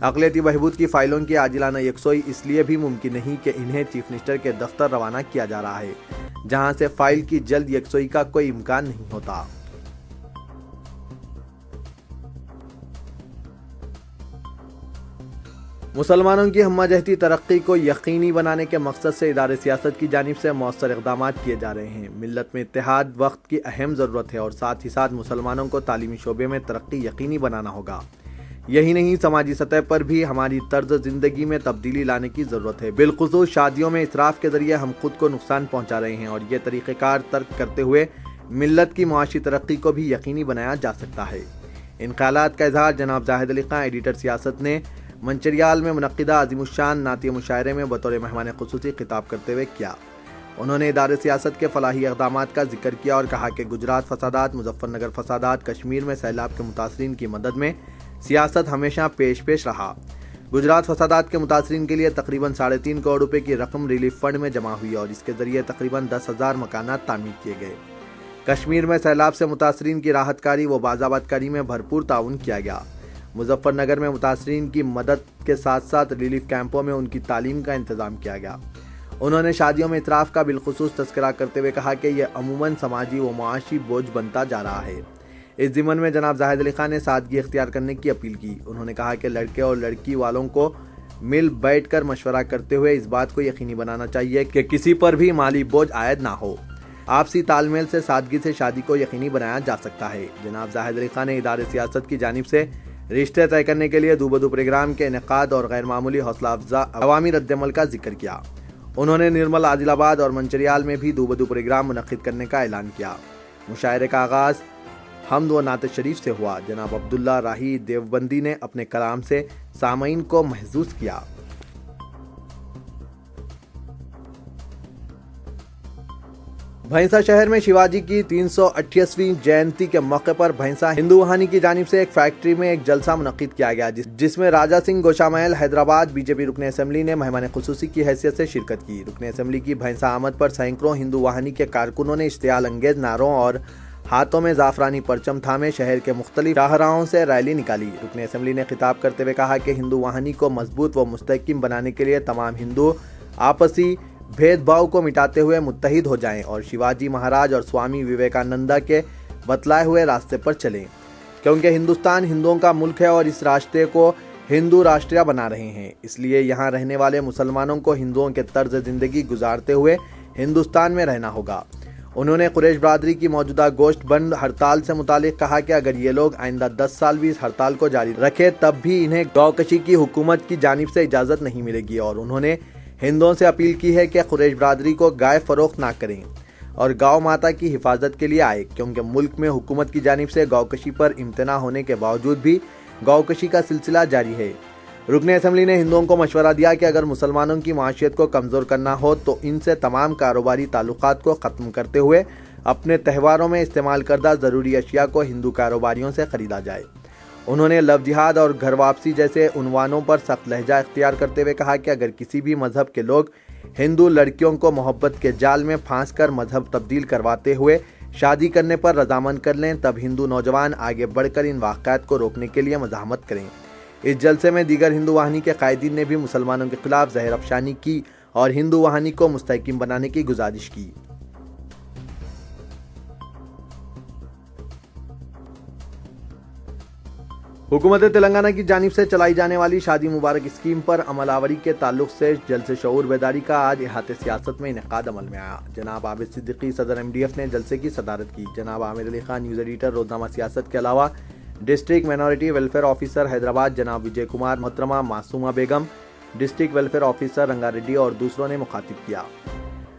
اقلیتی بہبود کی فائلوں کی عاجلانہ یکسوئی اس لیے بھی ممکن نہیں کہ انہیں چیف منسٹر کے دفتر روانہ کیا جا رہا ہے، جہاں سے فائل کی جلد یکسوئی کا کوئی امکان نہیں ہوتا۔ مسلمانوں کی ہمہ جہتی ترقی کو یقینی بنانے کے مقصد سے ادارے سیاست کی جانب سے مؤثر اقدامات کیے جا رہے ہیں۔ ملت میں اتحاد وقت کی اہم ضرورت ہے اور ساتھ ہی ساتھ مسلمانوں کو تعلیمی شعبے میں ترقی یقینی بنانا ہوگا۔ یہی نہیں، سماجی سطح پر بھی ہماری طرز زندگی میں تبدیلی لانے کی ضرورت ہے۔ بالخصوص شادیوں میں اسراف کے ذریعے ہم خود کو نقصان پہنچا رہے ہیں اور یہ طریقہ کار ترک کرتے ہوئے ملت کی معاشی ترقی کو بھی یقینی بنایا جا سکتا ہے۔ ان خیالات کا اظہار جناب زاہد علی خان ایڈیٹر سیاست نے منچریال میں منعقدہ عظیم الشان نعتیہ مشاعرے میں بطور مہمان خصوصی خطاب کرتے ہوئے کیا۔ انہوں نے ادارے سیاست کے فلاحی اقدامات کا ذکر کیا اور کہا کہ گجرات فسادات، مظفر نگر فسادات، کشمیر میں سیلاب کے متاثرین کی مدد میں سیاست ہمیشہ پیش رہا۔ گجرات فسادات کے متاثرین کے لیے تقریباً 3.5 کروڑ روپے کی رقم ریلیف فنڈ میں جمع ہوئی اور اس کے ذریعے تقریباً 10,000 مکانات تعمیر کیے گئے۔ کشمیر میں سیلاب سے متاثرین کی راحت کاری و بازآباد کاری میں بھرپور تعاون کیا گیا۔ مظفر نگر میں متاثرین کی مدد کے ساتھ ساتھ ریلیف کیمپوں میں ان کی تعلیم کا انتظام کیا گیا۔ انہوں نے شادیوں میں اسراف کا بالخصوص تذکرہ کرتے ہوئے کہا کہ یہ عموماً سماجی و معاشی بوجھ بنتا جا رہا ہے۔ اس ضمن میں جناب زاہد علی خان نے سادگی اختیار کرنے کی اپیل کی۔ انہوں نے کہا کہ لڑکے اور لڑکی والوں کو مل بیٹھ کر مشورہ کرتے ہوئے اس بات کو یقینی بنانا چاہیے کہ کسی پر بھی مالی بوجھ عائد نہ ہو۔ آپسی تال میل سے سادگی سے شادی کو یقینی بنایا جا سکتا ہے۔ جناب زاہد علی خان نے ادارے سیاست کی جانب سے رشتے طے کرنے کے لیے دو بدو پروگرام کے انعقاد اور غیر معمولی حوصلہ افزا عوامی رد عمل کا ذکر کیا۔ انہوں نے نرمل، عادل آباد اور منچریال میں بھی دو بدو پروگرام منعقد کرنے کا اعلان کیا۔ مشاعرے کا آغاز حمد و نعت شریف سے ہوا۔ جناب عبداللہ راہی دیوبندی نے اپنے کلام سے سامعین کو محظوظ کیا۔ بھینسا شہر میں شیواجی کی 328ویں جینتی کے موقع پر بھینسا ہندو وہانی کی جانب سے ایک فیکٹری میں ایک جلسہ منعقد کیا گیا، جس میں راجا سنگھ گوشامحل حیدرآباد بی جے پی رکن اسمبلی نے مہمان خصوصی کی حیثیت سے شرکت کی۔ رکن اسمبلی کی بھینسا آمد پر سینکڑوں ہندو وہانی کے کارکنوں نے اشتعال انگیز نعروں اور ہاتھوں میں زعفرانی پرچم تھامے شہر کے مختلف شاہراہوں سے ریلی نکالی۔ رکن اسمبلی نے خطاب کرتے ہوئے کہا کہ ہندو وہانی کو مضبوط و مستحکم بنانے کے لیے تمام ہندو آپسی بھید بھاؤ کو مٹاتے ہوئے متحد ہو جائیں اور شیواجی مہاراج اور سوامی وویکانندا کے بتلائے ہوئے راستے پر چلیں، کیونکہ ہندوستان ہندوؤں کا ملک ہے اور اس راستے کو ہندو راشٹریہ بنا رہے ہیں۔ اس لیے یہاں رہنے والے مسلمانوں کو ہندوؤں کے طرز زندگی گزارتے ہوئے ہندوستان میں رہنا ہوگا۔ انہوں نے قریش برادری کی موجودہ گوشت بند ہڑتال سے متعلق کہا کہ اگر یہ لوگ آئندہ 10 سال بھی اس ہڑتال کو جاری رکھے تب بھی انہیں گاؤ کشی کی حکومت کی جانب سے اجازت نہیں ملے گی، اور انہوں نے ہندوؤں سے اپیل کی ہے کہ قریش برادری کو گائے فروخت نہ کریں اور گاؤں ماتا کی حفاظت کے لیے آئے، کیونکہ ملک میں حکومت کی جانب سے گاؤ کشی پر امتناع ہونے کے باوجود بھی گاؤ کشی کا سلسلہ جاری ہے۔ رکن اسمبلی نے ہندوؤں کو مشورہ دیا کہ اگر مسلمانوں کی معیشت کو کمزور کرنا ہو تو ان سے تمام کاروباری تعلقات کو ختم کرتے ہوئے اپنے تہواروں میں استعمال کردہ ضروری اشیاء کو ہندو کاروباریوں سے خریدا جائے۔ انہوں نے لو جہاد اور گھر واپسی جیسے عنوانوں پر سخت لہجہ اختیار کرتے ہوئے کہا کہ اگر کسی بھی مذہب کے لوگ ہندو لڑکیوں کو محبت کے جال میں پھانس کر مذہب تبدیل کرواتے ہوئے شادی کرنے پر رضامند کر لیں تب ہندو نوجوان آگے بڑھ کر ان واقعات کو روکنے کے لیے مزاحمت کریں۔ اس جلسے میں دیگر ہندو واہنی کے قائدین نے بھی مسلمانوں کے خلاف زہر افشانی کی اور ہندو واہنی کو مستحکم بنانے کی گزارش کی۔ حکومت تلنگانہ کی جانب سے چلائی جانے والی شادی مبارک اسکیم پر عمل آوری کے تعلق سے جلسے شعور بیداری کا آج احاطے سیاست میں انعقاد عمل میں آیا۔ جناب عابد صدیقی صدر MDF نے جلسے کی صدارت کی۔ جناب عامر علی خان نیوز ایڈیٹر روزنامہ سیاست کے علاوہ district minority welfare officer Hyderabad جناب وجے کمار، محترمہ معصومہ بیگم، district welfare officer Ranga Reddy اور دوسروں نے مخاطب کیا۔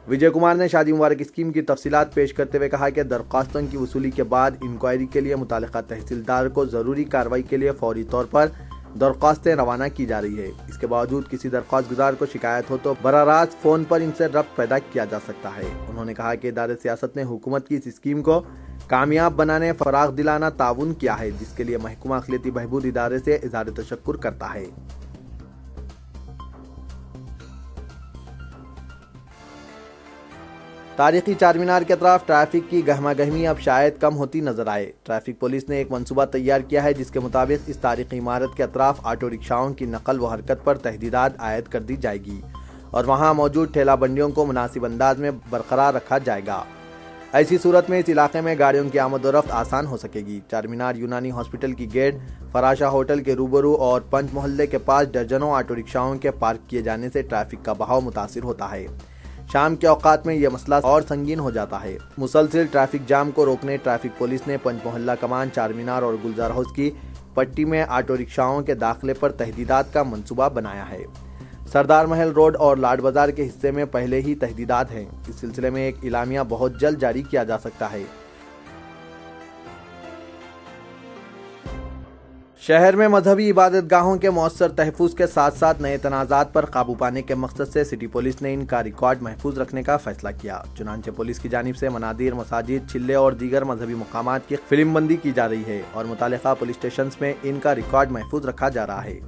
وجے کمار نے شادی مبارک اسکیم کی تفصیلات پیش کرتے ہوئے کہا کہ درخواستوں کی وصولی کے بعد انکوائری کے لیے متعلقہ تحصیلدار کو ضروری کارروائی کے لیے فوری طور پر درخواستیں روانہ کی جا رہی ہے۔ اس کے باوجود کسی درخواست گزار کو شکایت ہو تو براہ راست فون پر ان سے ربط پیدا کیا جا سکتا ہے۔ انہوں نے کہا کہ ادارے سیاست نے حکومت کی اس اسکیم کو کامیاب بنانے فراغ دلانا تعاون کیا ہے، جس کے لیے محکمہ اقلیتی بہبود ادارے سے اظہار تشکر کرتا ہے۔ تاریخی چار مینار کے اطراف ٹریفک کی گہما گہمی اب شاید کم ہوتی نظر آئے۔ ٹریفک پولیس نے ایک منصوبہ تیار کیا ہے جس کے مطابق اس تاریخی عمارت کے اطراف آٹو رکشاؤں کی نقل و حرکت پر تحدیدات عائد کر دی جائے گی اور وہاں موجود ٹھیلا بنڈیوں کو مناسب انداز میں برقرار رکھا جائے گا۔ ایسی صورت میں اس علاقے میں گاڑیوں کی آمد و رفت آسان ہو سکے گی۔ چار مینار یونانی ہاسپٹل کی گیٹ، فراشا ہوٹل کے روبرو اور پنچ محلے کے پاس درجنوں آٹو رکشاؤں کے پارک کیے جانے سے ٹریفک کا بہاؤ متاثر ہوتا ہے۔ شام کے اوقات میں یہ مسئلہ اور سنگین ہو جاتا ہے۔ مسلسل ٹریفک جام کو روکنے ٹریفک پولیس نے پنچ محلہ کمان، چار مینار اور گلزار ہاؤس کی پٹی میں آٹو رکشاؤں کے داخلے پر تحدیدات کا منصوبہ بنایا ہے۔ سردار محل روڈ اور لاڈ بازار کے حصے میں پہلے ہی تحدیدات ہیں۔ اس سلسلے میں ایک اعلامیہ بہت جلد جاری کیا جا سکتا ہے۔ شہر میں مذہبی عبادت گاہوں کے مؤثر تحفظ کے ساتھ ساتھ نئے تنازعات پر قابو پانے کے مقصد سے سٹی پولیس نے ان کا ریکارڈ محفوظ رکھنے کا فیصلہ کیا۔ چنانچہ پولیس کی جانب سے منادیر، مساجد، چلے اور دیگر مذہبی مقامات کی فلم بندی کی جا رہی ہے اور متعلقہ پولیس اسٹیشنز میں ان کا ریکارڈ محفوظ رکھا جا رہا ہے۔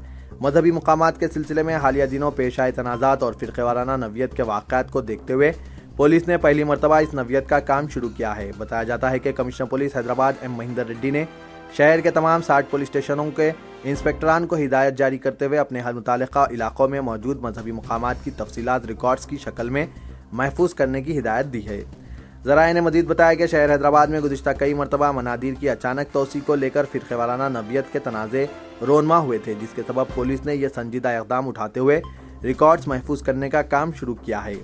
مذہبی مقامات کے سلسلے میں حالیہ دنوں پیش آئے تنازعات اور فرقہ وارانہ نوعیت کے واقعات کو دیکھتے ہوئے پولیس نے پہلی مرتبہ اس نوعیت کا کام شروع کیا ہے۔ بتایا جاتا ہے کہ commissioner police Hyderabad M Mahender Reddy نے شہر کے تمام 60 پولیس اسٹیشنوں کے انسپکٹران کو ہدایت جاری کرتے ہوئے اپنے متعلقہ علاقوں میں موجود مذہبی مقامات کی تفصیلات ریکارڈز کی شکل میں محفوظ کرنے کی ہدایت دی ہے۔ ذرائع نے مزید بتایا کہ شہر حیدرآباد میں گزشتہ کئی مرتبہ منادیر کی اچانک توسیع کو لے کر فرقہ وارانہ نوعیت کے تنازع رونما ہوئے تھے، جس کے سبب پولیس نے یہ سنجیدہ اقدام اٹھاتے ہوئے ریکارڈز محفوظ کرنے کا کام شروع کیا ہے۔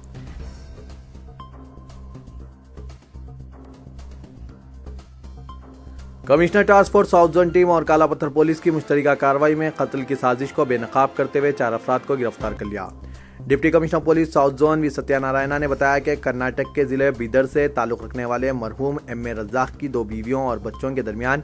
Commissioner task force south zone team اور کالا پتھر پولیس کی مشترکہ کارروائی میں قتل کی سازش کو بے نقاب کرتے ہوئے 4 افراد کو گرفتار کر لیا۔ Deputy commissioner police south zone V Satya Narayana نے بتایا کہ کرناٹک کے ضلع بیدر سے تعلق رکھنے والے مرحوم ایم اے رزاق کی 2 بیویوں اور بچوں کے درمیان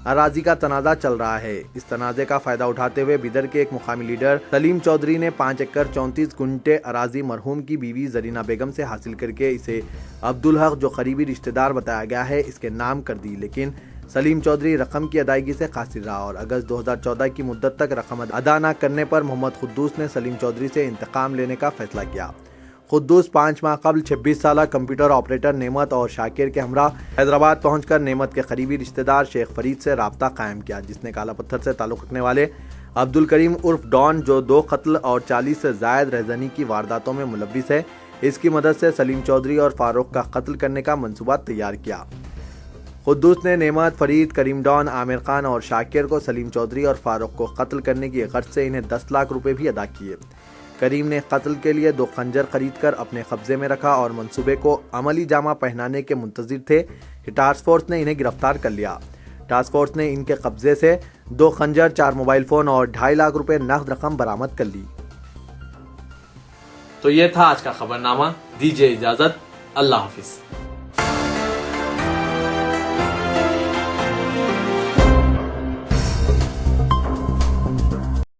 اراضی کا تنازع چل رہا ہے۔ اس تنازع کا فائدہ اٹھاتے ہوئے بیدر کے ایک مقامی لیڈر سلیم چودھری نے 5 ایکڑ 34 گنٹے اراضی مرحوم کی بیوی زرینہ بیگم سے حاصل کر کے اسے عبدالحق، جو قریبی رشتہ دار بتایا گیا ہے، اس کے نام کر دی، لیکن سلیم چودھری رقم کی ادائیگی سے قاصر رہا اور اگست 2014 کی مدت تک رقم ادا نہ کرنے پر محمد قدوس نے سلیم چودھری سے انتقام لینے کا فیصلہ کیا۔ قدوس 5 ماہ قبل 26 سالہ کمپیوٹر آپریٹر نعمت اور شاکر کے ہمراہ حیدرآباد پہنچ کر نعمت کے قریبی رشتہ دار شیخ فرید سے رابطہ قائم کیا، جس نے کالا پتھر سے تعلق رکھنے والے عبدالکریم عرف ڈان، جو 2 قتل اور 40 سے زائد رہزنی کی وارداتوں میں ملوث ہے، اس کی مدد سے سلیم چودھری اور فاروق کا قتل کرنے کا منصوبہ تیار کیا۔ قدوس نے نعمت، فرید، کریم ڈان، عامر خان اور شاکر کو سلیم چودھری اور فاروق کو قتل کرنے کی غرض سے انہیں 10 لاکھ روپے بھی ادا کیے۔ کریم نے قتل کے لیے 2 خنجر خرید کر اپنے قبضے میں رکھا اور منصوبے کو عملی جامہ پہنانے کے منتظر تھے کہ ٹاسک فورس نے انہیں گرفتار کر لیا۔ ٹاسک فورس نے ان کے قبضے سے 2 خنجر، 4 موبائل فون اور 2.5 لاکھ روپے نقد رقم برآمد کر لی۔ تو یہ تھا آج کا خبرنامہ۔ دیجیے اجازت، اللہ حافظ۔